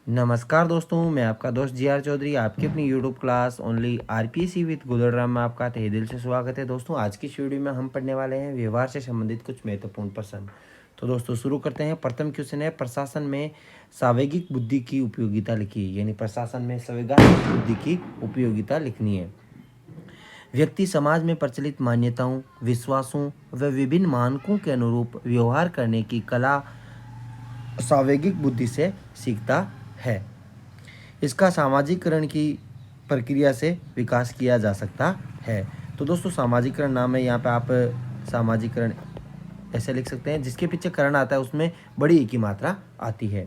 नमस्कार दोस्तों, मैं आपका दोस्त जी.आर. चौधरी आपकी अपनी YouTube class only RPSC with Gulram में आपका तहे दिल से स्वागत है। दोस्तों, आज की इस वीडियो में हम पढ़ने वाले हैं व्यवहार से संबंधित कुछ महत्वपूर्ण प्रश्न। तो दोस्तों शुरू करते हैं। प्रथम क्वेश्चन है, प्रशासन में सावैगिक बुद्धि की उपयोगिता लिखिए। यानी प्रशासन में सावैगिक बुद्धि की उपयोगिता लिखनी है। व्यक्ति समाज में प्रचलित मान्यताओं, विश्वासों व विभिन्न मानकों के अनुरूप व्यवहार करने की कला सावैगिक बुद्धि से सीखता है। इसका सामाजिकरण की प्रक्रिया से विकास किया जा सकता है। तो दोस्तों सामाजिकरण नाम है, यहाँ पे आप सामाजिकरण ऐसे लिख सकते हैं, जिसके पीछे करण आता है उसमें बड़ी की मात्रा आती है,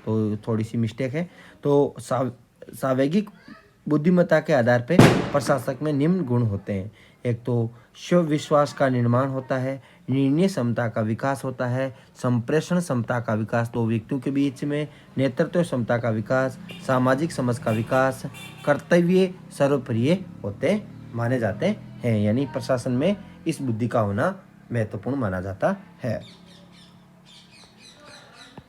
तो थोड़ी सी मिस्टेक है। तो सावैगिक बुद्धिमत्ता के आधार पर प्रशासक में निम्न गुण होते हैं। एक तो स्व विश्वास का निर्माण होता है, निर्णय क्षमता का विकास होता है, संप्रेषण क्षमता का विकास, दो व्यक्तियों के बीच में नेतृत्व क्षमता का विकास, सामाजिक समझ का विकास, कर्तव्य सर्वप्रिय होते माने जाते हैं। यानी प्रशासन में इस बुद्धि का होना महत्वपूर्ण माना जाता है।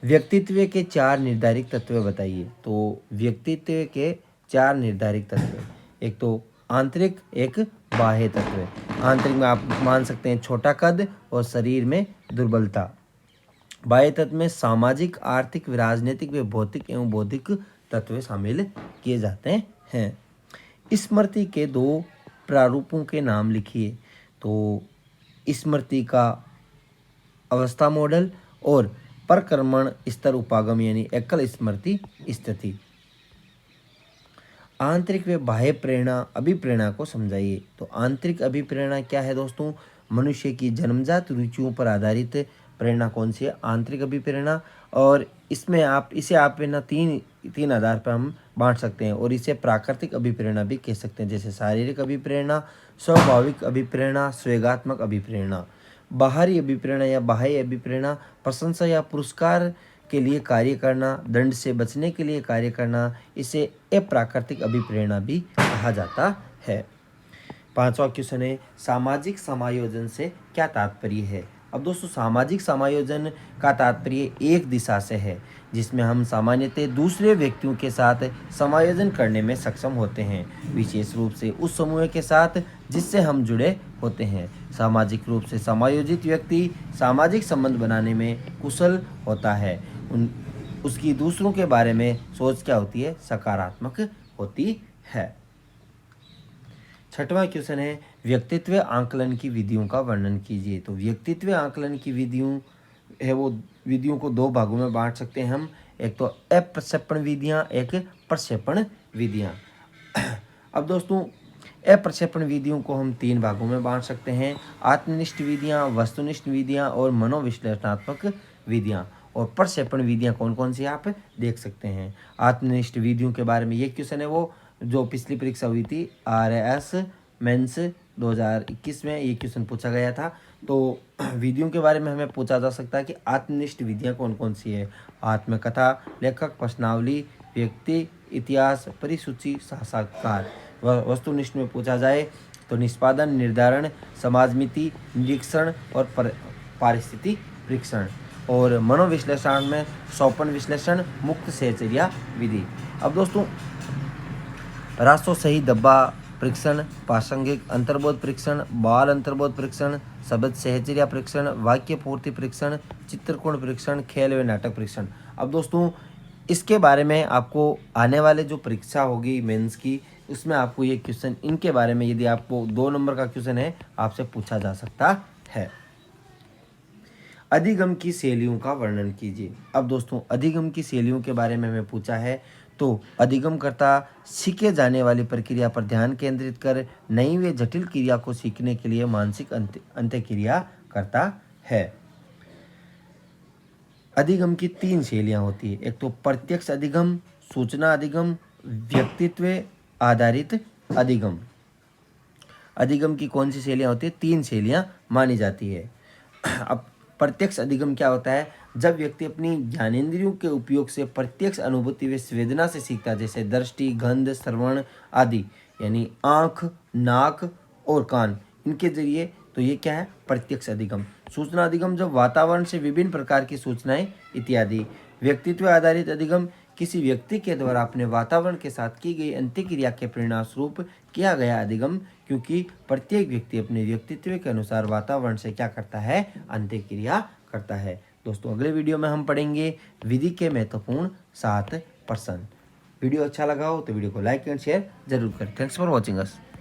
व्यक्तित्व के चार निर्धारित तत्व बताइए। तो व्यक्तित्व के चार निर्धारित तत्व, एक तो आंतरिक, एक बाह्य तत्व। आंतरिक में आप मान सकते हैं छोटा कद और शरीर में दुर्बलता। बाह्य तत्व में सामाजिक, आर्थिक, राजनीतिक व भौतिक एवं बौद्धिक तत्व शामिल किए जाते हैं। स्मृति के दो प्रारूपों के नाम लिखिए। तो स्मृति का अवस्था मॉडल और प्रक्रमण स्तर उपागम यानी एकल स्मृति स्थिति। आंतरिक व बाह्य प्रेरणा अभिप्रेरणा को समझाइए। तो आंतरिक अभिप्रेरणा क्या है दोस्तों? मनुष्य की जन्मजात रुचियों पर आधारित प्रेरणा कौन सी है? आंतरिक अभिप्रेरणा। और इसमें इसे आप ना तीन आधार पर हम बांट सकते हैं, और इसे प्राकृतिक अभिप्रेरणा भी कह सकते हैं, जैसे शारीरिक अभिप्रेरणा, स्वाभाविक अभिप्रेरणा, स्वेगात्मक अभिप्रेरणा। बाहरी अभिप्रेरणा या बाह्य अभिप्रेरणा प्रशंसा या पुरस्कार के लिए कार्य करना, दंड से बचने के लिए कार्य करना, इसे अप्राकृतिक अभिप्रेरणा भी कहा जाता है। पांचवा क्वेश्चन है, सामाजिक समायोजन से क्या तात्पर्य है? अब दोस्तों सामाजिक समायोजन का तात्पर्य एक दिशा से है, जिसमें हम सामान्यतः दूसरे व्यक्तियों के साथ समायोजन करने में सक्षम होते हैं, विशेष रूप से उस समूह के साथ जिससे हम जुड़े होते हैं। सामाजिक रूप से समायोजित व्यक्ति सामाजिक संबंध बनाने में कुशल होता है। उसकी दूसरों के बारे में सोच क्या होती है? सकारात्मक होती है। छठवां क्वेश्चन है, व्यक्तित्व आंकलन की विधियों का वर्णन कीजिए। तो व्यक्तित्व आंकलन की विधियों है, वो विधियों को दो भागों में बांट सकते हैं हम, एक तो अप्रक्षेपण विधियां, एक प्रक्षेपण विधियां। अब दोस्तों अप्रक्षेपण विधियों को हम तीन भागों में बांट सकते हैं, आत्मनिष्ठ विधियां, वस्तुनिष्ठ विधियां और मनोविश्लेषणात्मक विधियां। और प्रक्षेपण विधियां कौन कौन सी आप देख सकते हैं। आत्मनिष्ठ विधियों के बारे में ये क्वेश्चन है, वो जो पिछली परीक्षा हुई थी RAS मेंस 2021 में ये क्वेश्चन पूछा गया था। तो विधियों के बारे में हमें पूछा जा सकता है कि आत्मनिष्ठ विधियां कौन कौन सी है। आत्मकथा, लेखक, प्रश्नावली, व्यक्ति, इतिहास, परिसूची, साक्षात्कार। वस्तुनिष्ठ में पूछा जाए तो निष्पादन, निर्धारण, समाजमिति, निरीक्षण और पारिस्थितिक परीक्षण। और मनोविश्लेषण में सौपन विश्लेषण, मुक्त सहचर्या विधि। अब दोस्तों रासो सही डब्बा परीक्षण, प्रासंगिक अंतर्बोध परीक्षण, बाल अंतर्बोध परीक्षण, शब्द सहचर्या परीक्षण, वाक्य पूर्ति परीक्षण, चित्रकोण परीक्षण, खेल व नाटक परीक्षण। अब दोस्तों इसके बारे में आपको आने वाले जो परीक्षा होगी मेंस की, उसमें आपको ये क्वेश्चन इनके बारे में, यदि आपको 2 नंबर का क्वेश्चन है, आपसे पूछा जा सकता है। अधिगम की शैलियों का वर्णन कीजिए। अब दोस्तों अधिगम की शैलियों के बारे में हमें पूछा है, तो अधिगमकर्ता सीखे जाने वाली प्रक्रिया पर ध्यान केंद्रित कर नई व जटिल क्रिया को सीखने के लिए मानसिक अंत्यक्रिया करता है। अधिगम की 3 शैलियां होती है, एक तो प्रत्यक्ष अधिगम, सूचना अधिगम, व्यक्तित्व आधारित अधिगम। अधिगम की कौन सी शैलियां होती है? 3 शैलियां मानी जाती है। अब प्रत्यक्ष अधिगम क्या होता है? जब व्यक्ति अपनी ज्ञानेंद्रियों के उपयोग से प्रत्यक्ष अनुभूति व संवेदना से सीखता है, जैसे दृष्टि, गंध, श्रवण आदि, यानी आँख, नाक और कान, इनके जरिए, तो ये क्या है? प्रत्यक्ष अधिगम। सूचना अधिगम जब वातावरण से विभिन्न प्रकार की सूचनाएं इत्यादि। व्यक्तित्व आधारित अधिगम किसी व्यक्ति के द्वारा अपने वातावरण के साथ की गई अंत्यक्रिया के परिणाम स्वरूप किया गया अधिगम, क्योंकि प्रत्येक व्यक्ति अपने व्यक्तित्व के अनुसार वातावरण से क्या करता है, अंत्यक्रिया करता है। दोस्तों अगले वीडियो में हम पढ़ेंगे विधि के महत्वपूर्ण 7 प्रश्न। वीडियो अच्छा लगा हो तो वीडियो को लाइक एंड शेयर जरूर करें। Thanks for watching us.